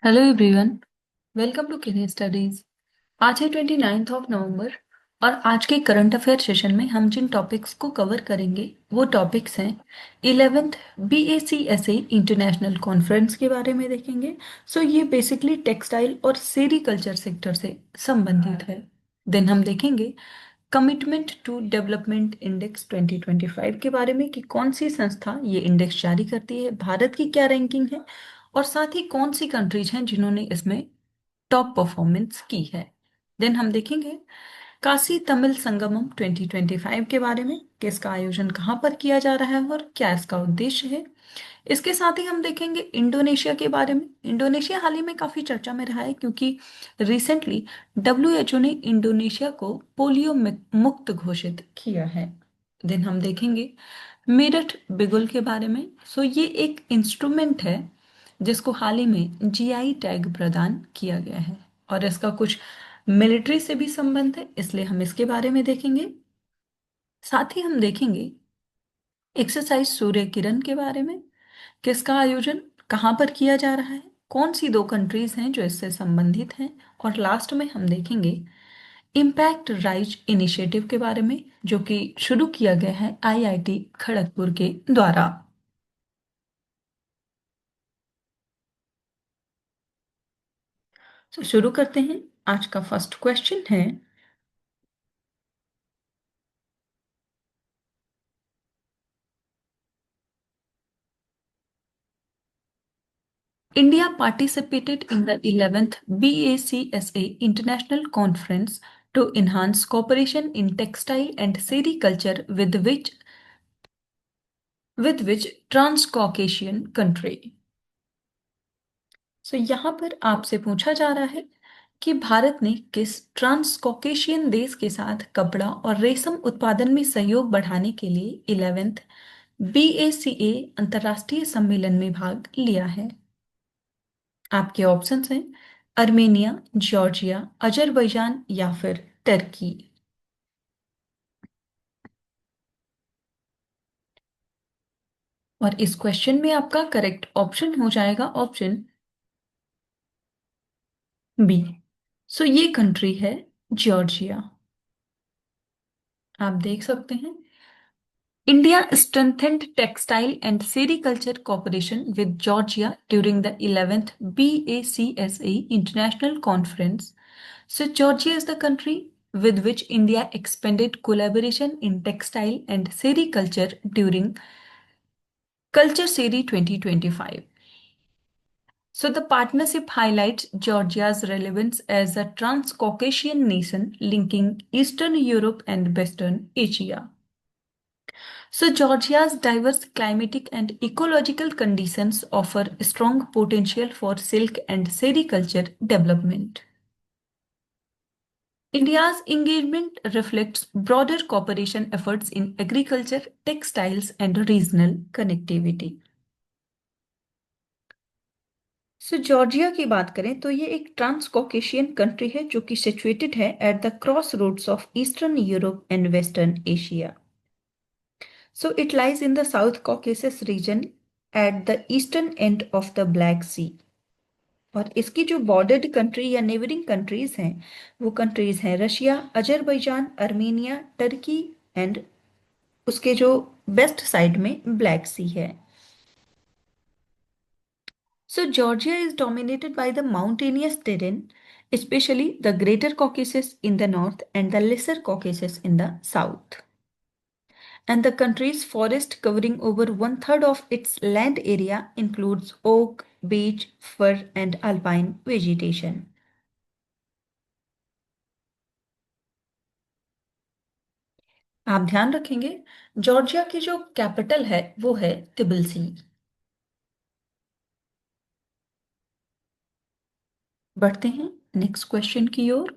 Hello everyone. Welcome to किनी studies. आज है 29 नवंबर और आज के करंट अफेयर सेशन में हम जिन टॉपिक्स को कवर करेंगे वो टॉपिक्स हैं 11th BACSA इंटरनेशनल कॉन्फ्रेंस के बारे में देखेंगे। ये बेसिकली टेक्सटाइल और सेरीकल्चर सेक्टर से संबंधित है। देन हम देखेंगे कमिटमेंट टू डेवलपमेंट इंडेक्स 2025 के बारे में कि कौन सी संस्था ये इंडेक्स जारी करती है, भारत की क्या रैंकिंग है और साथ ही कौन सी कंट्रीज हैं जिन्होंने इसमें टॉप परफॉर्मेंस की है। देन हम देखेंगे काशी तमिल संगमम 2025 के बारे में कि इसका आयोजन कहाँ पर किया जा रहा है और क्या इसका उद्देश्य है। इसके साथ ही हम देखेंगे इंडोनेशिया के बारे में। इंडोनेशिया हाल ही में काफी चर्चा में रहा है क्योंकि रिसेंटली WHO ने इंडोनेशिया को पोलियो मुक्त घोषित किया है। देन हम देखेंगे मेरठ बिगुल के बारे में। ये एक इंस्ट्रूमेंट है जिसको हाल ही में GI टैग प्रदान किया गया है और इसका कुछ मिलिट्री से भी संबंध है, इसलिए हम इसके बारे में देखेंगे। साथ ही हम देखेंगे एक्सरसाइज सूर्य किरण के बारे में, किसका आयोजन कहाँ पर किया जा रहा है, कौन सी दो कंट्रीज हैं जो इससे संबंधित हैं, और लास्ट में हम देखेंगे इम्पैक्ट राइज इनिशिएटिव के बारे में जो कि शुरू किया गया है IIT खड़गपुर के द्वारा। शुरू करते हैं। आज का फर्स्ट क्वेश्चन है, India participated in the 11th BACSA International Conference to enhance cooperation in textile and sericulture with which Transcaucasian country। यहाँ पर आपसे पूछा जा रहा है कि भारत ने किस ट्रांसकॉकेशियन देश के साथ कपड़ा और रेशम उत्पादन में सहयोग बढ़ाने के लिए 11th BACA अंतर्राष्ट्रीय सम्मेलन में भाग लिया है। आपके ऑप्शंस हैं अर्मेनिया, जॉर्जिया, अजरबैजान या फिर टर्की। और इस क्वेश्चन में आपका करेक्ट ऑप्शन हो जाएगा ऑप्शन बी। ये कंट्री है जॉर्जिया। आप देख सकते हैं India strengthened textile and sericulture cooperation with Georgia during the 11th BACSA International Conference. Georgia is the country with which India expanded collaboration in textile and sericulture during Culture Series 2025. The partnership highlights Georgia's relevance as a trans-Caucasian nation linking Eastern Europe and Western Asia. Georgia's diverse climatic and ecological conditions offer strong potential for silk and sericulture development. India's engagement reflects broader cooperation efforts in agriculture, textiles, and regional connectivity. Georgia की बात करें तो ये एक trans Caucasian country है जो कि situated है at the crossroads of eastern Europe and western Asia. It lies in the South Caucasus region at the eastern end of the Black Sea। और इसकी जो बॉर्डर्ड कंट्री या neighbouring countries हैं वो कंट्रीज हैं Russia, Azerbaijan, Armenia, Turkey and उसके जो west side में ब्लैक सी है। Georgia is dominated by the mountainous terrain, especially the Greater Caucasus in the north and the Lesser Caucasus in the south. And the country's forest, covering over one-third of its land area, includes oak, beech, fir, and alpine vegetation। आप ध्यान रखेंगे Georgia की जो capital है वो है तिबिलिसी। बढ़ते हैं नेक्स्ट क्वेश्चन की ओर।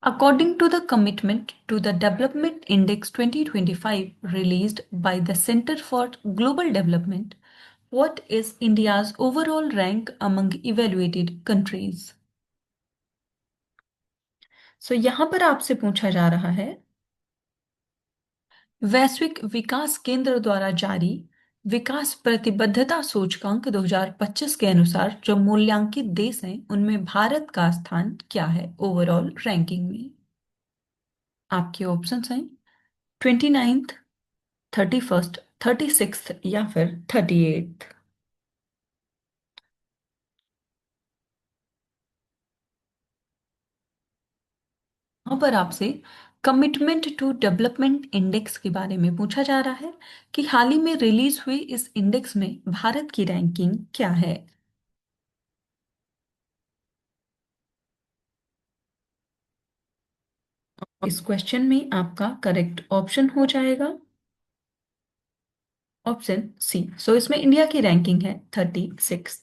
According to the Commitment to the Development Index 2025 released by the Center for Global Development, what is India's overall rank among evaluated countries? यहाँ पर आपसे पूछा जा रहा है वैश्विक विकास केंद्र द्वारा जारी विकास प्रतिबद्धता सूचकांक 2025 के अनुसार जो मूल्यांकित देश हैं उनमें भारत का स्थान क्या है ओवरऑल रैंकिंग में? आपके ऑप्शंस हैं 29th, 31st, 36th या फिर 38th। यहाँ पर आपसे कमिटमेंट टू डेवलपमेंट इंडेक्स के बारे में पूछा जा रहा है कि हाल ही में रिलीज हुई इस इंडेक्स में भारत की रैंकिंग क्या है। इस क्वेश्चन में आपका करेक्ट ऑप्शन हो जाएगा ऑप्शन सी। सो इसमें इंडिया की रैंकिंग है 36।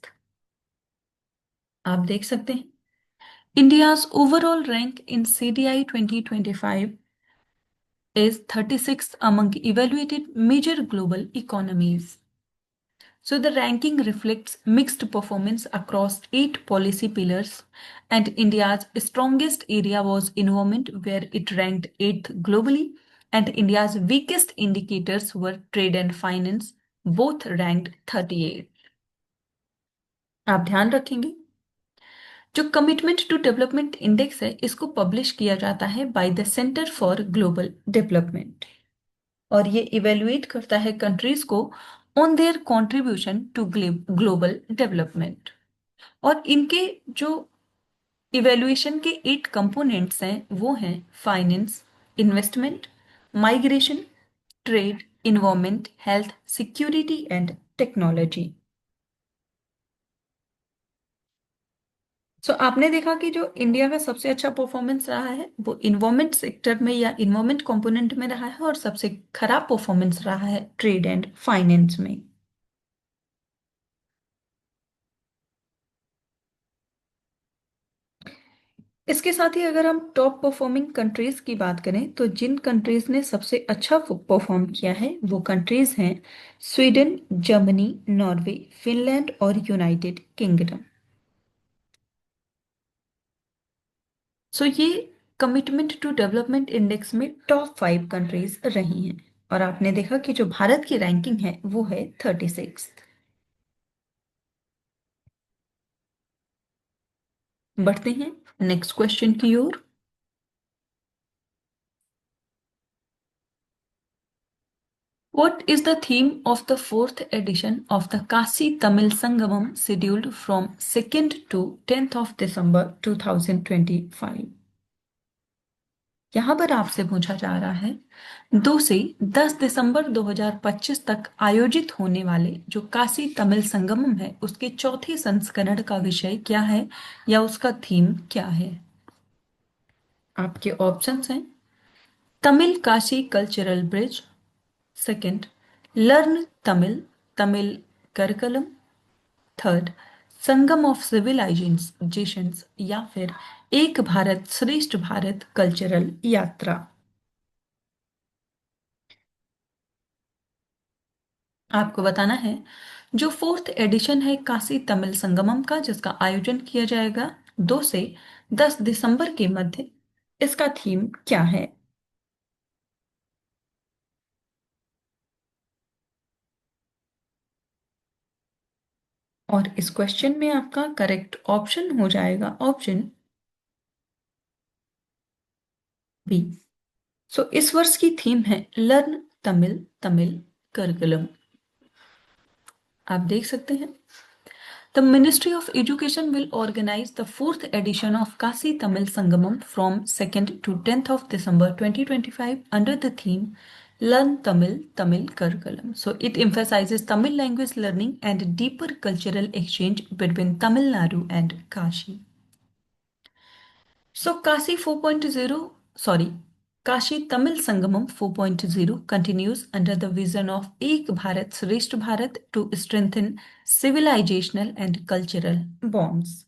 आप देख सकते हैं India's overall rank in CDI 2025 is 36th among evaluated major global economies. So the ranking reflects mixed performance across 8 policy pillars, and India's strongest area was environment, where it ranked 8th globally, and India's weakest indicators were trade and finance, both ranked 38। आप ध्यान रखेंगे जो commitment to development index है इसको publish किया जाता है by the centre for global development, और ये इवेल्युएट करता है कंट्रीज को on their contribution to global development. और इनके जो इवेल्युएशन के 8 कंपोनेंट्स हैं वो हैं finance, investment, migration, trade, environment, health, security and technology. So आपने देखा कि जो इंडिया का सबसे अच्छा परफॉर्मेंस रहा है वो इन्वायरमेंट सेक्टर में या इन्वायरमेंट कंपोनेंट में रहा है, और सबसे खराब परफॉर्मेंस रहा है ट्रेड एंड फाइनेंस में। इसके साथ ही अगर हम टॉप परफॉर्मिंग कंट्रीज की बात करें तो जिन कंट्रीज ने सबसे अच्छा परफॉर्म किया है वो कंट्रीज हैं स्वीडन, जर्मनी, नॉर्वे, फिनलैंड और यूनाइटेड किंगडम। सो ये कमिटमेंट टू डेवलपमेंट इंडेक्स में टॉप 5 कंट्रीज रही हैं, और आपने देखा कि जो भारत की रैंकिंग है वो है 36। बढ़ते हैं नेक्स्ट क्वेश्चन की ओर। What is the theme of the fourth edition of the Kasi Tamil Sangamam scheduled from 2nd to 10th of December 2025? यहाँ पर आपसे पूछा जा रहा है 2 से 10 दिसंबर 2025 तक आयोजित होने वाले जो काशी तमिल संगमम है उसके चौथे संस्करण का विषय क्या है या उसका थीम क्या है? आपके ऑप्शंस हैं Tamil Kashi cultural bridge, second learn Tamil Tamil Karkalam, third Sangam of civilisations या फिर एक भारत श्रेष्ठ भारत कल्चरल यात्रा। आपको बताना है जो फोर्थ एडिशन है काशी तमिल संगमम का जिसका आयोजन किया जाएगा 2 से 10 दिसंबर के मध्य, इसका थीम क्या है? और इस क्वेश्चन में आपका करेक्ट ऑप्शन हो जाएगा ऑप्शन बी। सो इस वर्ष की थीम है लर्न तमिल तमिल करिकुलम। आप देख सकते हैं The Ministry of Education will organize the fourth edition of Kasi Tamil Sangamam from 2nd to 10th of December 2025 under the theme Learn Tamil Tamil Curriculum. So it emphasizes Tamil language learning and deeper cultural exchange between Tamil Nadu and Kashi. So Kasi 4.0, sorry, Kashi Tamil Sangamam 4.0 continues under the vision of Ek Bharat Shrestha Bharat to strengthen civilizational and cultural bonds.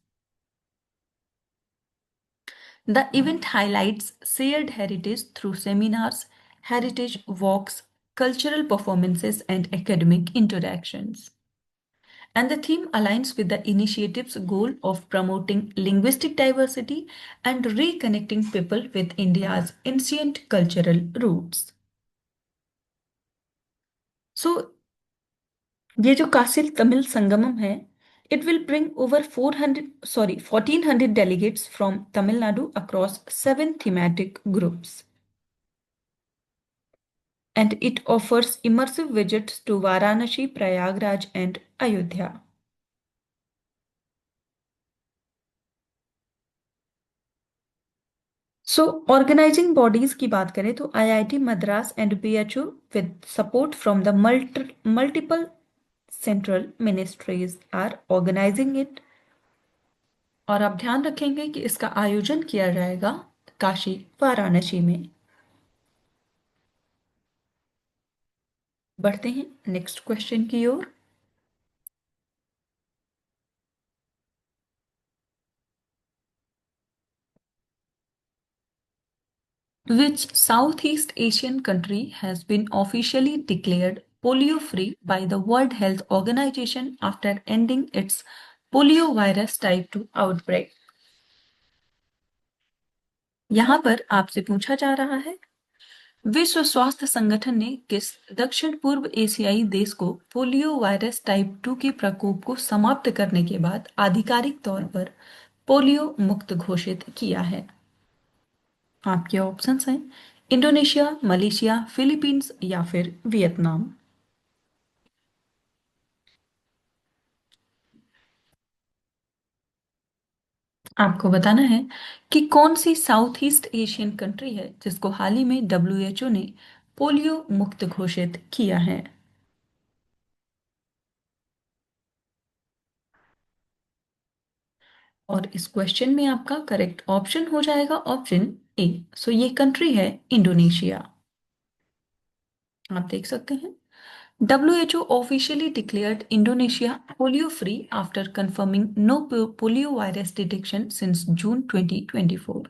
The event highlights shared heritage through seminars, heritage walks, cultural performances, and academic interactions. And the theme aligns with the initiative's goal of promoting linguistic diversity and reconnecting people with India's ancient cultural roots. सो ये जो कासिल तमिल संगमम है, it will bring over 1400 delegates from Tamil Nadu across 7 thematic groups. And it offers immersive visits to Varanasi, Prayagraj, and Ayodhya. So organising bodies की बात करें तो IIT Madras and BHU with support from the multiple central ministries are organising it. और आप ध्यान रखेंगे कि इसका आयोजन किया जाएगा काशी वाराणसी में। बढ़ते हैं नेक्स्ट क्वेश्चन की ओर। Which Southeast Asian country has been officially declared polio free by the World Health Organization after ending its poliovirus type 2 outbreak? यहाँ पर आपसे पूछा जा रहा है, विश्व स्वास्थ्य संगठन ने किस दक्षिण पूर्व एशियाई देश को पोलियो वायरस टाइप 2 के प्रकोप को समाप्त करने के बाद आधिकारिक तौर पर पोलियो मुक्त घोषित किया है? आपके ऑप्शंस हैं इंडोनेशिया, मलेशिया, फिलीपींस या फिर वियतनाम। आपको बताना है कि कौन सी साउथ ईस्ट एशियन कंट्री है जिसको हाल ही में डब्ल्यूएचओ ने पोलियो मुक्त घोषित किया है। और इस क्वेश्चन में आपका करेक्ट ऑप्शन हो जाएगा ऑप्शन ए। सो ये कंट्री है इंडोनेशिया। आप देख सकते हैं WHO officially declared Indonesia polio free after confirming no polio virus detection since June 2024.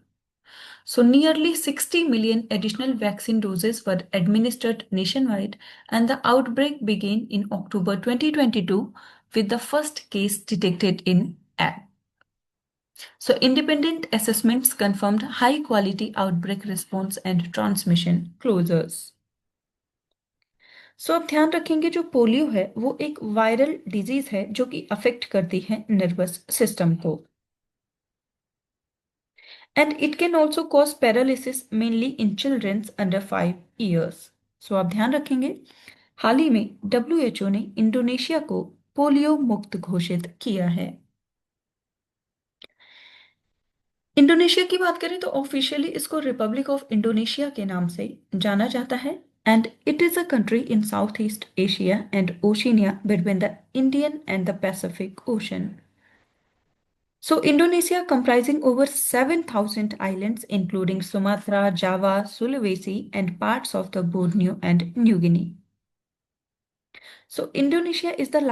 So, nearly 60 million additional vaccine doses were administered nationwide, and the outbreak began in October 2022 with the first case detected in A. So, independent assessments confirmed high quality outbreak response and transmission closures. सो आप ध्यान रखेंगे जो polio है वो एक viral disease है जो कि अफेक्ट करती है नर्वस सिस्टम को। And it can also cause paralysis mainly in childrens under 5 years। So आप ध्यान रखेंगे हाल ही में डब्ल्यूएचओ ने इंडोनेशिया को पोलियो मुक्त घोषित किया है। इंडोनेशिया की बात करें तो ऑफिशियली इसको रिपब्लिक ऑफ इंडोनेशिया के नाम से जाना जाता है। And it is a country in south east Asia and Oceania between the Indian and the Pacific ocean. So, Indonesia comprising over 7,000 islands, including Sumatra, Java, Sulawesi, and parts of the Borneo and New Guinea. So, Indonesia is the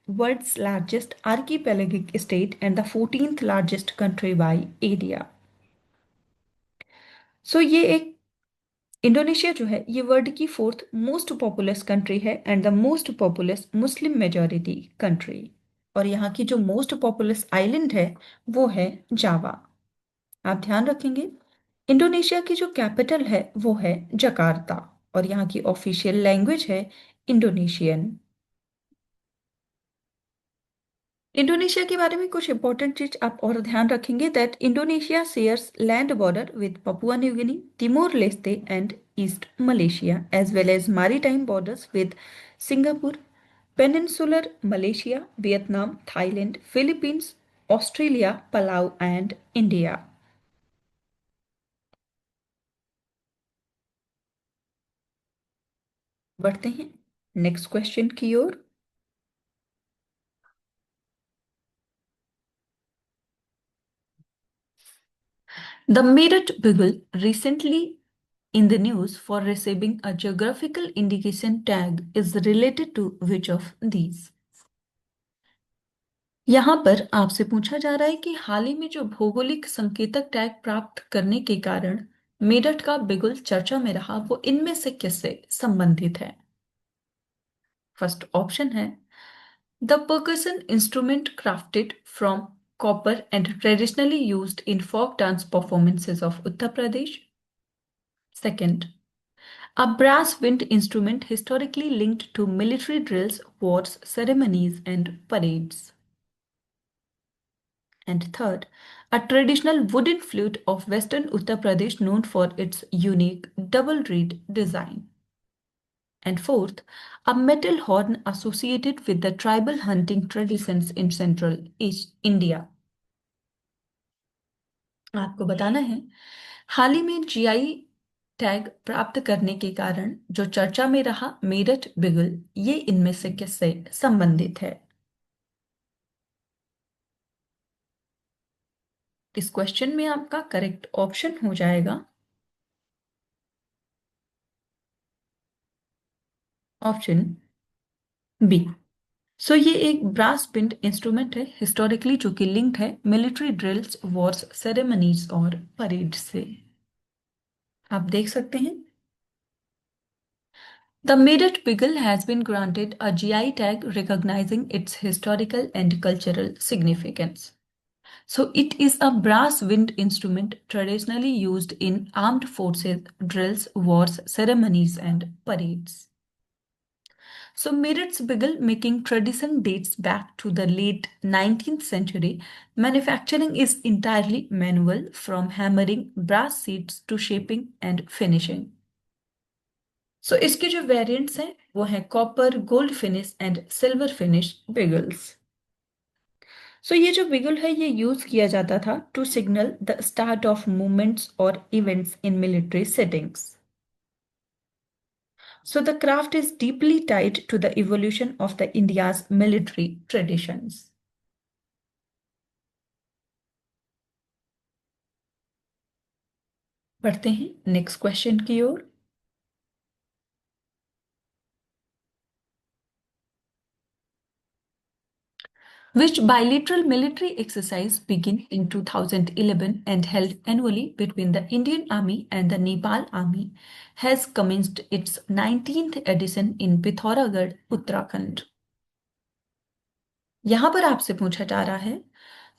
world's largest archipelagic state and the 14th largest country by area. So, ये एक Indonesia जो है ये world की 4th most populous country है and the most populous Muslim majority country. और यहाँ की जो मोस्ट पॉपुलस आइलैंड है वो है जावा। आप ध्यान रखेंगे इंडोनेशिया की जो कैपिटल है वो है जकार्ता और यहाँ की ऑफिशियल लैंग्वेज है इंडोनेशियन। इंडोनेशिया के बारे में कुछ इंपॉर्टेंट चीज आप और ध्यान रखेंगे that Indonesia shares land border with Papua New Guinea, Timor Leste and East Malaysia as well as maritime borders with Singapore, Peninsular Malaysia, Vietnam, Thailand, Philippines, Australia, Palau and India. बढ़ते हैं next question की ओर। The Meerut Beagle recently in the news for receiving a geographical indication tag is related to which of these? यहाँ पर आपसे पूछा जा रहा है कि हाल ही में जो भौगोलिक संकेतक टैग प्राप्त करने के कारण मेरठ का बिगुल चर्चा में रहा वो इनमें से किससे संबंधित है? फर्स्ट ऑप्शन है the percussion instrument crafted from copper and traditionally used in folk dance performances of Uttar Pradesh. Second, A brass wind instrument historically linked to military drills, wars, ceremonies, and parades. And third, a traditional wooden flute of western Uttar Pradesh known for its unique double reed design. And fourth, a metal horn associated with the tribal hunting traditions in central India. आपको बताना है, हाल ही में GI tag प्राप्त करने के कारण जो चर्चा में रहा मेरठ बिगुल, ये इनमें से किससे संबंधित है? इस क्वेश्चन में आपका करेक्ट ऑप्शन हो जाएगा ऑप्शन बी। सो ये एक ब्रास पिंड इंस्ट्रूमेंट है हिस्टोरिकली, जो कि लिंक्ड है मिलिट्री ड्रिल्स, वॉर्स, सेरेमनीज और परेड से। आप देख सकते हैं, the Meerut Beagle has been granted a GI tag recognizing its historical and cultural significance. So, it is a brass wind instrument traditionally used in armed forces, drills, wars, ceremonies, and parades. So, Meerut's Beagle making tradition dates back to the late 19th century. Manufacturing is entirely manual, from hammering brass seats to shaping and finishing. सो इसके जो variants हैं वो हैं copper, gold finish and silver finish bugles. So ये जो bugle है ये use किया जाता था to signal the start of movements और events in military settings. So the craft is deeply tied to the evolution of the India's military traditions. बढ़ते हैं नेक्स्ट क्वेश्चन की ओर। Which bilateral military exercise began in 2011 and held annually between the Indian Army and the Nepal Army has commenced its 19th edition in Pithoragarh, Uttarakhand? यहाँ पर आपसे पूछा जा रहा है,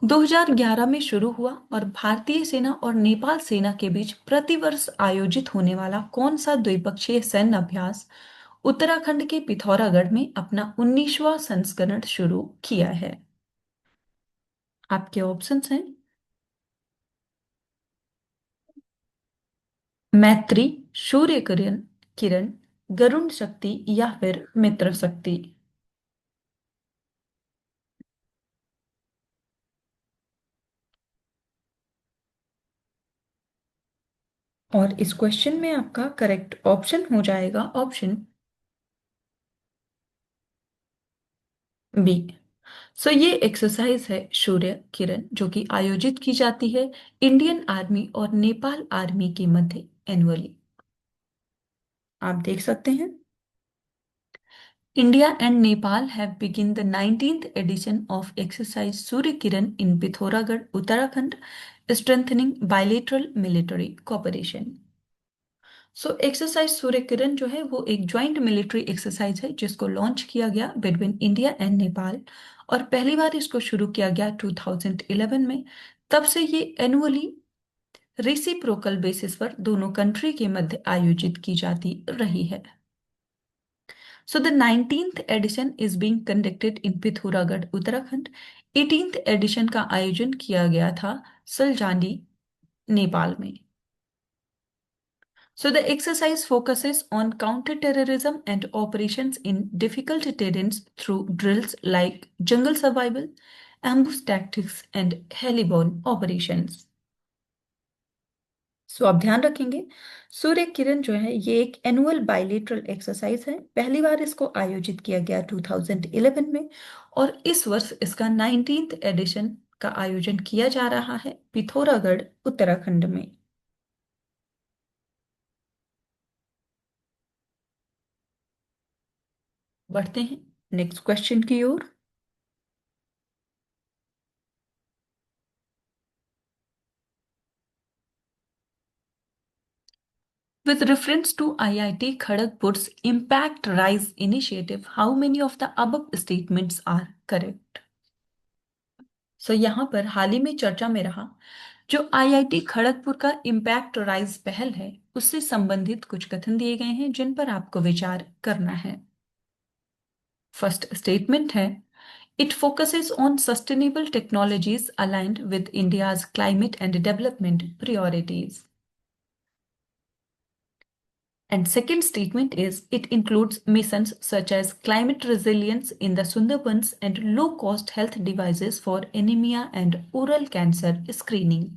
2011 में शुरू हुआ और भारतीय सेना और नेपाल सेना के बीच प्रतिवर्ष आयोजित होने वाला कौन सा द्विपक्षीय सैन्य अभ्यास उत्तराखंड के पिथौरागढ़ में अपना 19वां संस्करण शुरू किया है? आपके ऑप्शंस हैं मैत्री, सूर्य किरण किरण, गरुण शक्ति या फिर मित्र शक्ति। और इस क्वेश्चन में आपका करेक्ट ऑप्शन हो जाएगा ऑप्शन बी। सो ये एक्सरसाइज है सूर्य किरण, जो कि आयोजित की जाती है इंडियन आर्मी और नेपाल आर्मी के मध्य एनुअली। आप देख सकते हैं, India and Nepal have begun the 19th edition of exercise Surya Kiran in Pithoragarh, Uttarakhand, strengthening bilateral military cooperation. So exercise Surya Kiran जो है वो एक ज्वाइंट मिलिट्री एक्सरसाइज है जिसको लॉन्च किया गया बिटवीन इंडिया एंड नेपाल, और पहली बार इसको शुरू किया गया 2011 में। तब से ये एनुअली रेसिप्रोकल बेसिस पर दोनों कंट्री के मध्य आयोजित की जाती रही है। So the 19th edition is being conducted in Pithoragarh, Uttarakhand. 18th edition का आयोजन किया गया था सलजांडी, नेपाल में। So the exercise focuses on counter-terrorism and operations in difficult terrains through drills like jungle survival, ambush tactics, and heliborne operations. सो आप ध्यान रखेंगे, सूर्य किरण जो है ये एक एनुअल बाइलेटरल एक्सरसाइज है। पहली बार इसको आयोजित किया गया 2011 में, और इस वर्ष इसका 19th एडिशन का आयोजन किया जा रहा है पिथौरागढ़, उत्तराखंड में। बढ़ते हैं नेक्स्ट क्वेश्चन की ओर। With reference to IIT Kharagpur's Impact Rise initiative, how many of the above statements are correct? सो यहाँ पर हाल ही में चर्चा में रहा जो आईआईटी खड़गपुर का इम्पैक्ट राइज पहल है उससे संबंधित कुछ कथन दिए गए हैं जिन पर आपको विचार करना है। फर्स्ट स्टेटमेंट है, it focuses on sustainable technologies aligned with India's climate and development priorities. And second statement is, it includes missions such as climate resilience in the Sundarbans and low-cost health devices for anemia and oral cancer screening.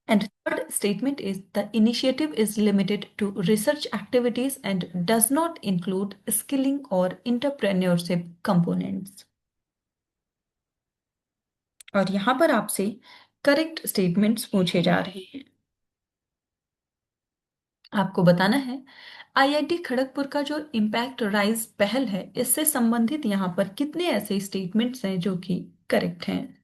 And third statement is, the initiative is limited to research activities and does not include skilling or entrepreneurship components. और यहां पर आपसे correct statements पूछे जा रहे हैं। आपको बताना है आईआईटी खड़गपुर का जो इम्पैक्ट राइज पहल है इससे संबंधित यहाँ पर कितने ऐसे स्टेटमेंट्स हैं जो कि करेक्ट हैं।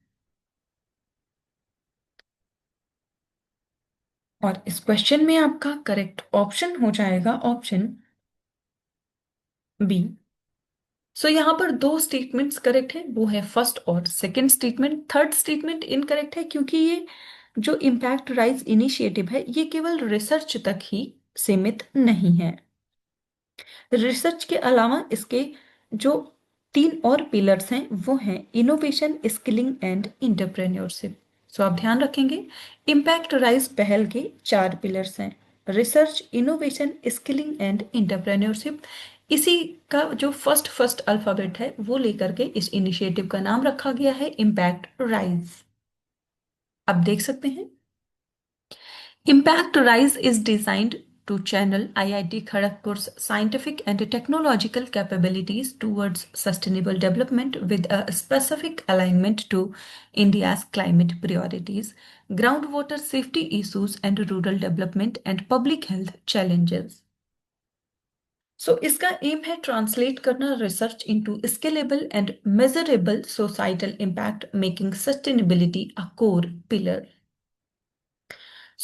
और इस क्वेश्चन में आपका करेक्ट ऑप्शन हो जाएगा ऑप्शन बी। सो यहाँ पर दो स्टेटमेंट्स करेक्ट है, वो है फर्स्ट और second statement. Third statement incorrect है क्योंकि ये जो इम्पैक्ट राइज इनिशिएटिव है ये केवल रिसर्च तक ही सीमित नहीं है। रिसर्च के अलावा इसके जो तीन और पिलर्स हैं वो हैं इनोवेशन, स्किलिंग एंड इंटरप्रेन्योरशिप। सो आप ध्यान रखेंगे इम्पैक्ट राइज पहल के चार पिलर्स हैं, research, innovation, skilling and entrepreneurship. इसी का जो फर्स्ट फर्स्ट अल्फाबेट है वो लेकर के इस इनिशिएटिव का नाम रखा गया है इम्पैक्ट राइज। आप देख सकते हैं Impact Rise is designed to channel IIT Kharagpur's scientific and technological capabilities towards sustainable development with a specific alignment to India's climate priorities, groundwater safety issues, and rural development and public health challenges. इसका aim है translate करना research into scalable and measurable societal impact, making sustainability a core pillar.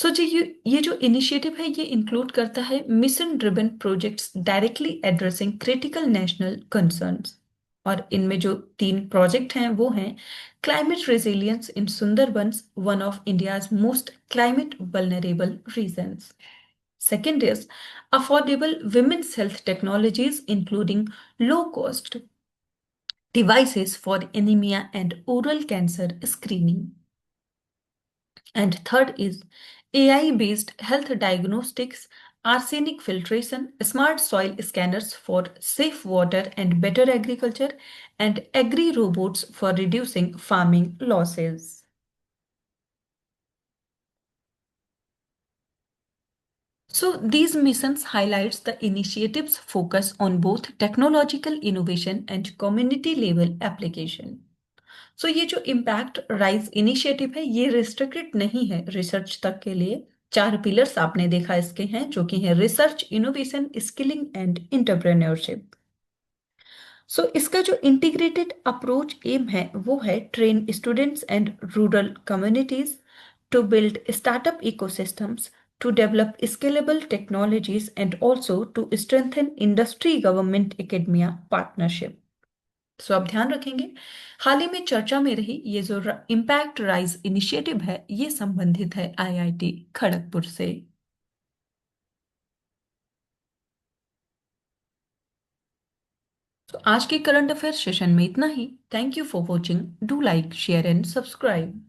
जी ये जो initiative है ये include करता है mission driven projects directly addressing critical national concerns. और इनमें जो तीन प्रोजेक्ट हैं वो हैं climate resilience in Sundarbans, one of India's most climate vulnerable regions. Second is affordable women's health technologies including low cost devices for anemia and oral cancer screening. And third is AI based health diagnostics, arsenic filtration, smart soil scanners for safe water and better agriculture, and agri robots for reducing farming losses. So these missions highlights the initiatives focus on both technological innovation and community level application. ये जो impact rise initiative है ये restricted नहीं है research तक के लिए। चार पिलर्स आपने देखा इसके हैं जो कि है research, innovation, skilling and entrepreneurship. इसका जो इंटीग्रेटेड अप्रोच एम है वो है train students and rural communities to build startup ecosystems, to develop scalable technologies and also to strengthen industry government academia partnership. आप ध्यान रखेंगे हाल ही में चर्चा में रही ये जो इम्पैक्ट राइज इनिशिएटिव है ये संबंधित है आईआईटी खड़गपुर से। आज के करंट अफेयर सेशन में इतना ही। Thank you for watching. Do like, share and subscribe.